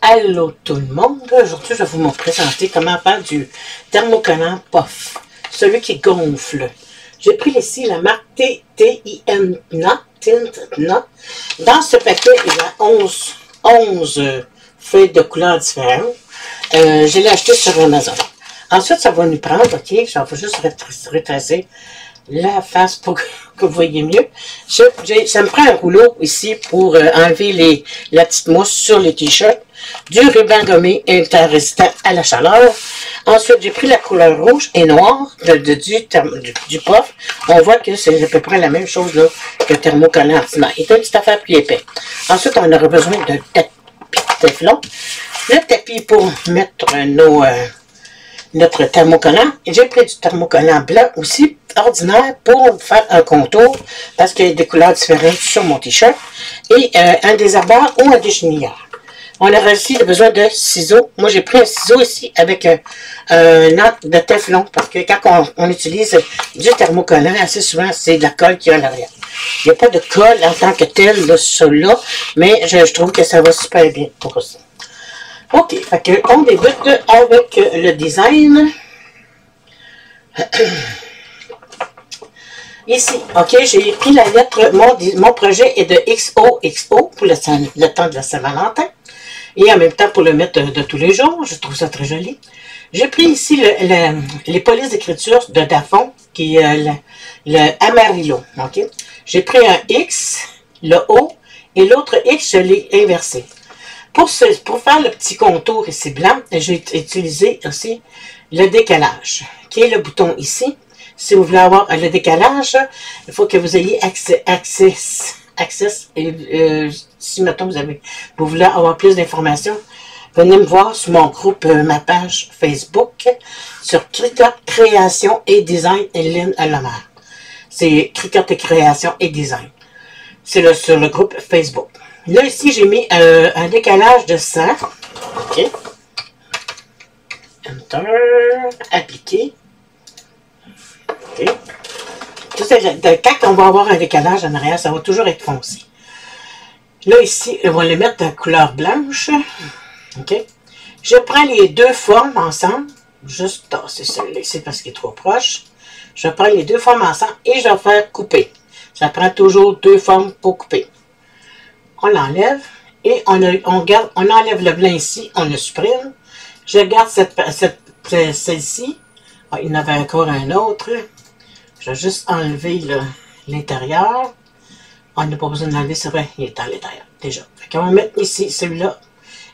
Allô tout le monde, aujourd'hui je vais vous présenter comment faire du thermocollant puff, celui qui gonfle. J'ai pris ici la marque TINA. Dans ce paquet, il y a 11 feuilles de couleurs différentes. Je l'ai acheté sur Amazon. Ensuite, ça va nous prendre, ok, je vais juste retracer la face pour que vous voyez mieux. Ça me prend un rouleau ici pour enlever la petite mousse sur les t-shirts, du ruban gommé interrésistant à la chaleur. Ensuite, j'ai pris la couleur rouge et noire du puff. On voit que c'est à peu près la même chose là, que le thermocollant ordinaire. Il est une petite affaire plus épais. Ensuite, on aura besoin d'un tapis de téflon. Le tapis pour mettre notre thermocollant. J'ai pris du thermocollant blanc aussi, ordinaire, pour faire un contour, parce qu'il y a des couleurs différentes sur mon t-shirt, et un désherbeur ou un déchenilleur. On aura aussi besoin de ciseaux. Moi, j'ai pris un ciseau ici avec un natte de téflon, parce que quand on utilise du thermocollant, assez souvent, c'est de la colle qui est à l'arrière. Il n'y a pas de colle en tant que telle là, sur là, mais je trouve que ça va super bien pour ça. OK, fait que on débute avec le design. Ici, OK, j'ai pris la lettre, mon projet est de XOXO pour le temps de la Saint-Valentin. Et en même temps pour le mettre de tous les jours, je trouve ça très joli. J'ai pris ici les polices d'écriture de Dafon, qui est le Amarillo. OK? J'ai pris un X, le O, et l'autre X, je l'ai inversé. Pour faire le petit contour ici blanc, j'ai utilisé aussi le décalage, qui est le bouton ici. Si vous voulez avoir le décalage, il faut que vous ayez accès et si maintenant vous voulez avoir plus d'informations, venez me voir sur mon groupe, ma page Facebook, sur Cricut Création et Design Lynn Lemaire. C'est Cricut et Création et Design. C'est sur le groupe Facebook. Là, ici, j'ai mis un décalage de 100. OK. Enter. Appliquer. OK. Quand on va avoir un décalage en arrière, ça va toujours être foncé. Là, ici, on va le mettre en couleur blanche. OK. Je prends les deux formes ensemble. Juste tasser celui-là ici parce qu'il est trop proche. Je prends les deux formes ensemble et je vais faire couper. Ça prend toujours deux formes pour couper. On l'enlève et on enlève le blanc ici, on le supprime. Je garde celle-ci. Ah, il y en avait encore un autre. Je vais juste enlever l'intérieur. On n'a pas besoin de l'enlever, c'est vrai, il est à l'intérieur déjà. On va mettre ici celui-là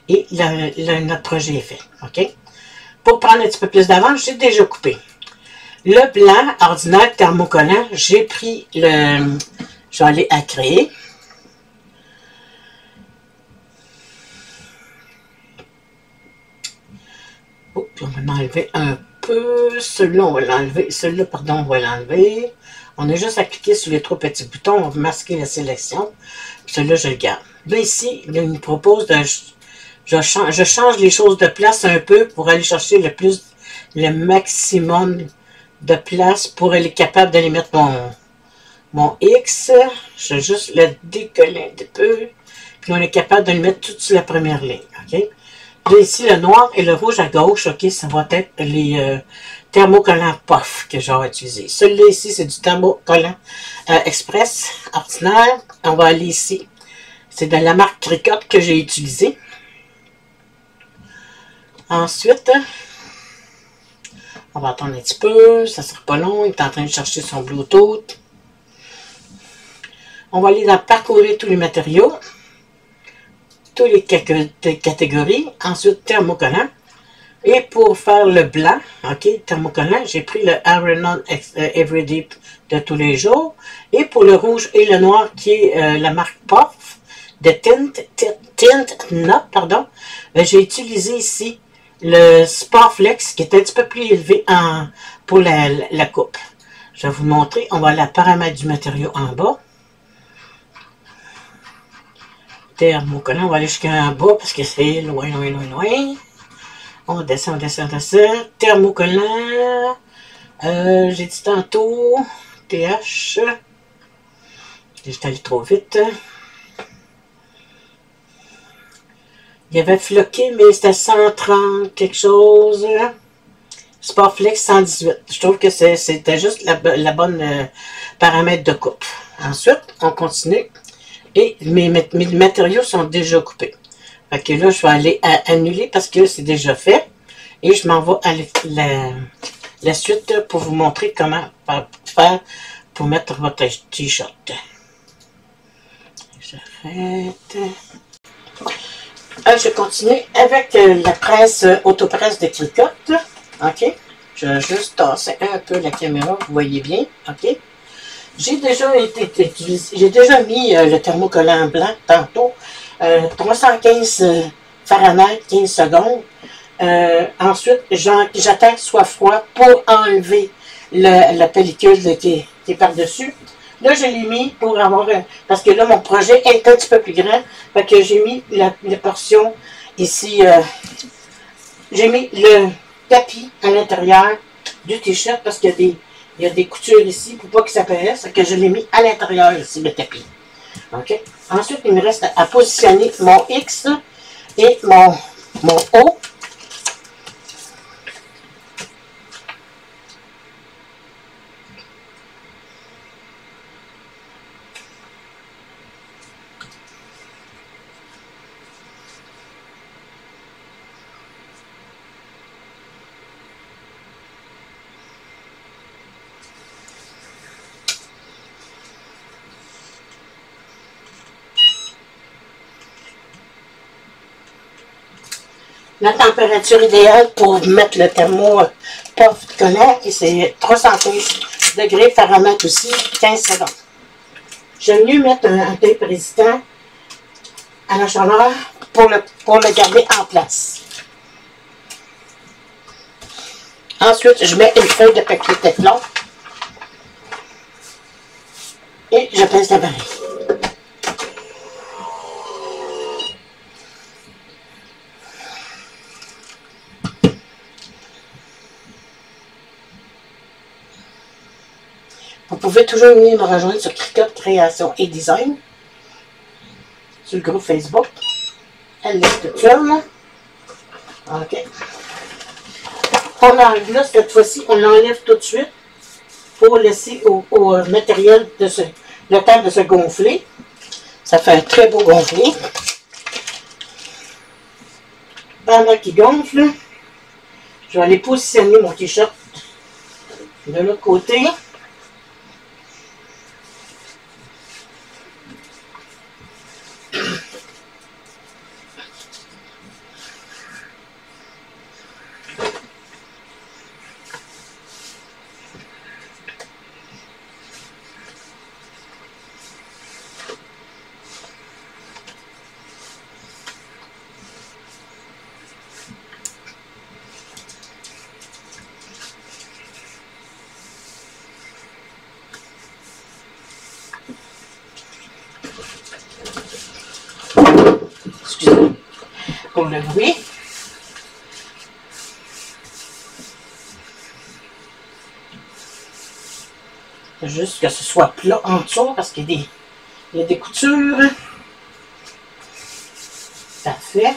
et notre projet est fait. OK? Pour prendre un petit peu plus d'avance, j'ai déjà coupé. Le blanc ordinaire thermocollant, j'ai pris je vais aller à créer. On va enlever un peu. Celui-là, on va l'enlever. Celui-là, pardon, on va l'enlever. On a juste à cliquer sur les trois petits boutons. On va masquer la sélection. Celui-là, je le garde. Là, ici, il me propose de... Je change les choses de place un peu pour aller chercher le maximum de place pour être capable d'aller mettre mon X. Je vais juste le décoller un petit peu. Puis on est capable de le mettre tout sur la première ligne. OK? Là, ici, le noir et le rouge à gauche, OK, ça va être les thermocollants puff que j'aurai utilisé. Celui-là ici, c'est du thermocollant express ordinaire. On va aller ici. C'est de la marque Cricut que j'ai utilisé. Ensuite, on va attendre un petit peu. Ça ne sera pas long. Il est en train de chercher son Bluetooth. On va aller dans parcourir tous les matériaux. Toutes les catégories. Ensuite, thermocollant. Et pour faire le blanc, OK, thermocollant, j'ai pris le Iron-On Everyday de tous les jours. Et pour le rouge et le noir, qui est la marque Puff de TINA, pardon, j'ai utilisé ici le Sparflex, qui est un petit peu plus élevé pour la coupe. Je vais vous montrer. On va aller à paramètres du matériau en bas. Thermocollant, on va aller jusqu'en bas parce que c'est loin. On descend. Thermocollant, j'ai dit tantôt, TH, j'étais allé trop vite. Il y avait floqué, mais c'était 130 quelque chose. Sportflex 118. Je trouve que c'était juste la bonne paramètre de coupe. Ensuite, on continue. Et mes matériaux sont déjà coupés. Fait que là, je vais aller annuler parce que c'est déjà fait. Et je m'en vais à la suite pour vous montrer comment faire pour mettre votre t-shirt. J'arrête. Je continue avec la presse autopresse de Cricut. OK. Je vais juste tasser un peu la caméra, vous voyez bien. OK. J'ai déjà mis le thermocollant blanc tantôt. 315 Fahrenheit, 15 secondes. Ensuite, j'attends qu'il soit froid pour enlever la pellicule qui est par-dessus. Là, je l'ai mis pour avoir... parce que là, mon projet est un petit peu plus grand. Fait que j'ai mis la portion ici. J'ai mis le tapis à l'intérieur du t-shirt parce qu'il y a des coutures ici pour pas que ça paraisse. Fait que je l'ai mis à l'intérieur ici, le tapis. OK? Ensuite, il me reste à positionner mon X et mon O. La température idéale pour mettre le thermo puff collant, c'est 315 degrés Fahrenheit aussi, 15 secondes. J'aime mieux mettre un tape résistant à la chaleur pour le garder en place. Ensuite, je mets une feuille de papier téflon et je pèse la barille. Vous pouvez toujours venir me rejoindre sur Cricut Création et Design, sur le groupe Facebook. Elle laisse toute seule. OK. On enlève là, cette fois-ci, on l'enlève tout de suite pour laisser au matériel le temps de se gonfler. Ça fait un très beau gonflé. Pendant qu'il gonfle, je vais aller positionner mon t-shirt de l'autre côté. Excusez-moi pour le bruit. Juste que ce soit plat en dessous parce qu'il y a des coutures. Parfait.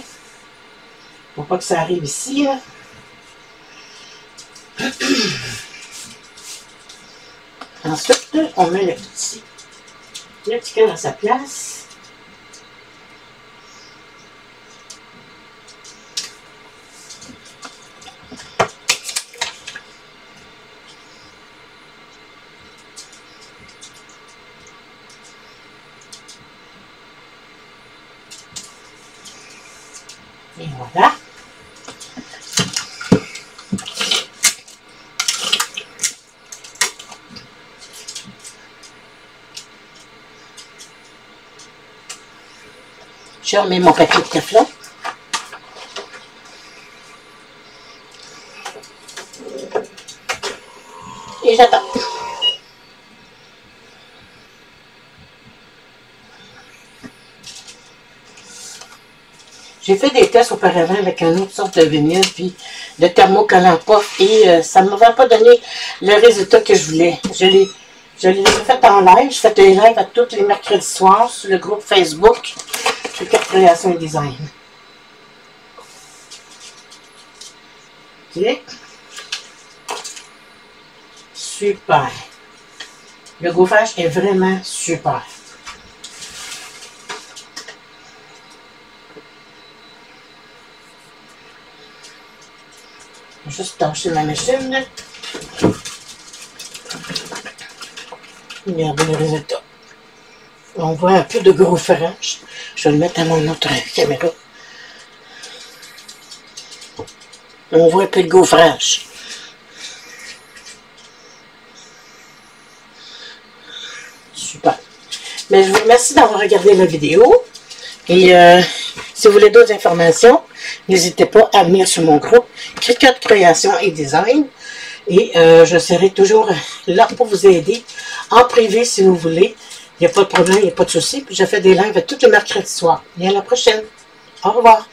Faut pas que ça arrive ici. Là. Ensuite, on met le petit cœur à sa place. Et voilà. Je remets mon papier de téflon. Et j'attends. J'ai fait des tests auparavant avec une autre sorte de vinyle, puis de thermocollant puff, et ça ne m'avait pas donné le résultat que je voulais. Je l'ai fait en live. Je fais des lives à tous les mercredis soirs sur le groupe Facebook Cricut Création et Design. OK. Super. Le gaufrage est vraiment super. Je vais juste tâcher ma machine. Regardez le résultat. On voit un peu de gaufrage. Je vais le mettre à mon autre caméra. On voit un peu de gaufrage. Super. Mais je vous remercie d'avoir regardé la vidéo. Et si vous voulez d'autres informations, n'hésitez pas à venir sur mon groupe Cricut Création et Design. Et je serai toujours là pour vous aider en privé si vous voulez. Il n'y a pas de problème, il n'y a pas de souci. Puis je fais des lives tous les mercredis soirs. Et à la prochaine. Au revoir.